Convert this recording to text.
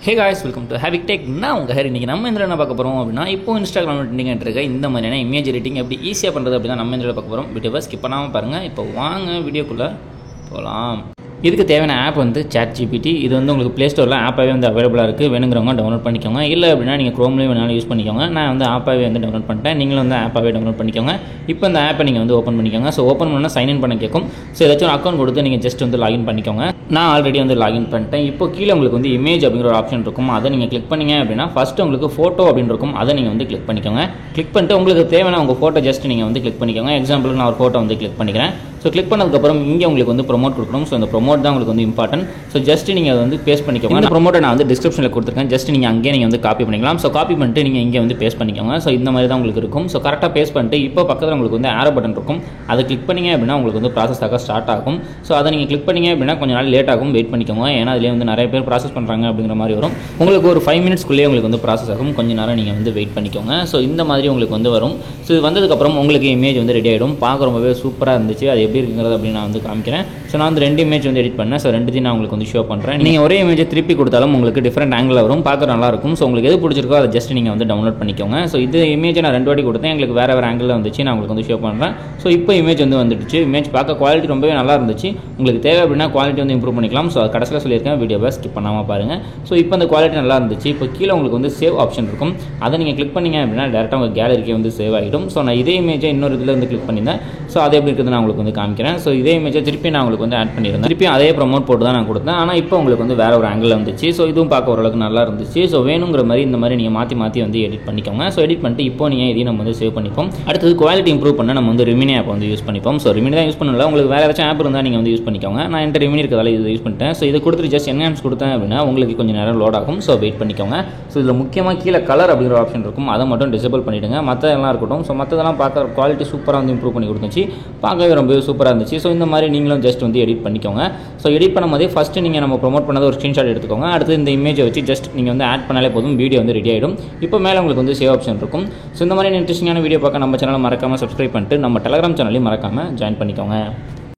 Hey guys, welcome to ஹேவிக் tech. நான் உங்கள் ஹேர். இன்றைக்கி நம்ம என்ன பார்க்க போகிறோம் அப்படின்னா, இப்போ இன்ஸ்டாகிராம் ட்ரெண்டிங் இருக்க இந்த மாதிரியான இமேஜ் எடிட்டிங் எப்படி ஈஸியாக பண்ணுறது அப்படின்னா நம்ம இந்த பார்க்க போகிறோம். வீடியோவை ஸ்கிப் பண்ணாமல் பாருங்கள். இப்போ வாங்க வீடியோக்குள்ளே போகலாம். இதுக்கு தேவையான ஆப் வந்து ChatGPT. இது வந்து உங்களுக்கு ப்ளே ஸ்டோரில் ஆப்பாகவே வந்து அவைலபிளாக இருக்குது. வேணுங்கிறவங்க டவுன்லோட் பண்ணிக்கோங்க. இல்லை அப்படின்னா நீங்கள் க்ரோம்லேயும் வேணாலும் யூஸ் பண்ணிக்கோங்க. நான் வந்து ஆப்பாகவே வந்து டவுன்லோட் பண்ணிட்டேன். நீங்களும் வந்து ஆப்பாகவே டவுன்லோட் பண்ணிக்கோங்க. இப்போ இந்த ஆப்பை நீங்கள் வந்து ஓப்பன் பண்ணிக்கோங்க. ஸோ ஓப்பன் பண்ணால் சைன்இன் பண்ண கேட்கும். ஸோ ஏதாச்சும் ஒரு அக்கௌண்ட் கொடுத்து நீங்கள் ஜஸ்ட் வந்து லாகின் பண்ணிக்கோங்க. நான் ஆல்ரெடி வந்து லாகின் பண்ணிட்டேன். இப்போ கீழே உங்களுக்கு வந்து இமேஜ் அப்படிங்கிற ஒரு ஆப்ஷன் இருக்கும். அதை நீங்கள் கிளிக் பண்ணிங்க அப்படின்னா ஃபஸ்ட்டு உங்களுக்கு ஃபோட்டோ அப்படின்னு இருக்கும். அதை நீங்கள் வந்து கிளிக் பண்ணிக்கோங்க. கிளிக் பண்ணிட்டு உங்களுக்கு தேவையான உங்கள் ஃபோட்டோ ஜஸ்ட் நீங்கள் வந்து கிளிக் பண்ணிக்கோங்க. எக்ஸாம்பிளுக்கு நான் ஒரு ஃபோட்டோ வந்து கிளிக் பண்ணிக்கிறேன். ஸோ கிளிக் பண்ணதுக்கப்புறம் இங்கே உங்களுக்கு வந்து ப்ரொமோட் கொடுக்கணும். ஸோ இந்த ப்ரொமோட் தான் உங்களுக்கு வந்து இம்பார்ட்டன்ட். ஸோ ஜஸ்ட் நீங்கள் அதை வந்து பேஸ்ட் பண்ணிக்கோங்க. இந்த ப்ரொமோட்டை நான் வந்து டிஸ்கிரிப்ஷனில் கொடுத்துருக்கேன். ஜஸ்ட் நீங்கள் அங்கேயே நீங்கள் வந்து காப்பி பண்ணிக்கலாம். ஸோ காப்பி பண்ணிட்டு நீங்கள் இங்கே வந்து பேஸ்ட் பண்ணிக்கோங்க. ஸோ இந்த மாதிரி தான் உங்களுக்கு இருக்கும். ஸோ கரெக்டாக பேஸ்ட் பண்ணிட்டு இப்போ பக்கத்தில் உங்களுக்கு வந்து ஆரோ பட்டன் இருக்கும். அதை கிளிக் பண்ணிங்க அப்படின்னா உங்களுக்கு வந்து ப்ராசஸ் ஆக ஸ்டார்ட் ஆகும். ஸோ அதை நீங்கள் கிளிக் பண்ணிங்க அப்படின்னா கொஞ்சம் நாள் லேட் ஆகும். வெயிட் பண்ணிக்கோங்க. ஏன்னா அதிலே வந்து நிறைய பேர் ப்ராசஸ் பண்ணுறாங்க அப்படிங்கிற மாதிரி வரும். உங்களுக்கு ஒரு 5 மினிட்ஸ்க்குள்ளேயே உங்களுக்கு வந்து ப்ராசஸ் ஆகும். கொஞ்சம் நேரம் நீங்கள் வந்து வெயிட் பண்ணிக்கோங்க. ஸோ இந்த மாதிரி உங்களுக்கு வந்து வரும். ஸோ இது வந்ததுக்கப்புறம் உங்களுக்கு இமேஜ் வந்து ரெடி ஆகிடும். பார்க்க ரொம்பவே சூப்பராக இருந்துச்சு. அது எப்படி இருக்குங்கிறது அப்படின்னு நான் வந்து காமிக்கிறேன். ஸோ நான் வந்து 2 இமேஜ் வந்து எடிட் பண்ணேன். ஸோ 2த்தையும் நான் உங்களுக்கு வந்து ஷோ பண்ணுறேன். நீங்கள் ஒரே இமேஜை திருப்பி கொடுத்தாலும் உங்களுக்கு டிஃப்ரெண்ட் ஆங்கிள் வரும். பார்க்க நல்லாயிருக்கும். ஸோ உங்களுக்கு எது பிடிச்சிருக்கோ அதை ஜஸ்ட் நீங்கள் வந்து டவுன்லோட் பண்ணிக்கோங்க. ஸோ இது இமேஜை நான் 2 வாட்டி கொடுத்தேன். எங்களுக்கு வேறு ஆங்கிளில் வந்துச்சு. நான் உங்களுக்கு வந்து ஷோ பண்ணுறேன். ஸோ இப்போ இமேஜ் வந்து வந்துடுச்சு. இமேஜ் பார்க்க குவாலிட்டி ரொம்பவே நல்லா இருந்துச்சு. உங்களுக்கு தேவை அப்படின்னா குவாலிட்டி வந்து இம்ப்ரூவ் பண்ணிக்கலாம். ஸோ கடைசியில் சொல்லியிருக்கேன், வீடியோவை ஸ்கிப் பண்ணாமல் பாருங்கள். ஸோ இப்போ அந்த குவாலிட்டி நல்லா இருந்துச்சு. இப்போ கீழே உங்களுக்கு வந்து சேவ் ஆப்ஷன் இருக்கும். அதை நீங்கள் கிளிக் பண்ணிங்க அப்படின்னா டேரெக்டாக உங்கள் கேலரிக்கே வந்து சேவ் ஆகிடும். ஸோ நான் இதே இமேஜை இன்னொரு இதில் வந்து கிளிக் பண்ணியிருந்தேன். ஸோ அது எப்படி இருக்குது நான் உங்களுக்கு வந்து காமிக்கிறேன். ஸோ இதே இமேஜை திருப்பி நான் உங்களுக்கு வந்து ஆட் பண்ணியிருந்தேன். திருப்பி அதே ப்ரொமோட் போட்டு தான் நான் கொடுத்தேன். ஆனால் இப்போ உங்களுக்கு வந்து வேறு ஒரு ஆங்கிள் வந்துச்சு. ஸோ இதுவும் பார்க்க ஓரளவுக்கு நல்லா இருந்துச்சு. ஸோ வேணுங்கிற மாதிரி இந்த மாதிரி நீங்கள் மாற்றி வந்து எடிட் பண்ணிக்கோங்க. ஸோ எடிட் பண்ணிட்டு இப்போ நீங்கள் இதையும் நம்ம வந்து சேவ் பண்ணிப்போம். அடுத்தது குவாலிட்டி இம்ப்ரூவ் பண்ண நம்ம வந்து ரிமினி ஆப் வந்து யூஸ் பண்ணிப்போம். ஸோ ரிமினி தான் யூஸ் பண்ணல. உங்களுக்கு வேறு ஏதாச்சும் ஆப் இருந்தால் நீங்கள் வந்து யூஸ் பண்ணிக்கோங்க. நான் என்கிட்ட ரிமினி இருக்கிறதால இது யூஸ் பண்ணிட்டேன். ஸோ இதை கொடுத்துட்டு ஜஸ்ட் என்ஹான்ஸ் கொடுத்தேன் அப்படின்னா உங்களுக்கு கொஞ்சம் நேரம் லோட் ஆகும். ஸோ வெயிட் பண்ணிக்கோங்க. ஸோ இதில் முக்கியமாக கீழே கலர் அப்படிங்கிற ஆப்ஷன் இருக்கும். அதை மட்டும் டிசேபிள் பண்ணிவிடுங்க. மற்றதெல்லாம் இருக்கட்டும். ஸோ மற்றதெல்லாம் பார்க்க குவாலிட்டி சூப்பராக வந்து இம்ப்ரூவ் பண்ணி கொடுத்துச்சு. பார்க்கவே ரொம்பவே சூப்பராக இருந்துச்சு. ஸோ இந்த மாதிரி நீங்களும் ஜஸ்ட் வந்து எடிட் பண்ணிக்கோங்க. ஸோ எடிட் பண்ணும்போதே ஃபஸ்ட்டு நீங்கள் நம்ம ப்ரொமோட் பண்ணது ஒரு ஸ்க்ரீன்ஷாட் எடுத்துக்கோங்க. அடுத்து இந்த இமேஜை வச்சு ஜஸ்ட் நீங்கள் வந்து ஆட் பண்ணாலே போதும். வீடியோ வந்து ரெடி ஆகிடும். இப்போ மேலே உங்களுக்கு வந்து சேவ் ஆப்ஷன் இருக்கும். ஸோ இந்த மாதிரி இன்ட்ரெஸ்டிங்கான வீடியோ பார்க்க நம்ம சேனலை மறக்காமல் சப்ஸ்கிரைப் பண்ணிட்டு நம்ம டெலிகிராம் சேனலையும் மறக்காமல் ஜாயின் பண்ணிக்கோங்க.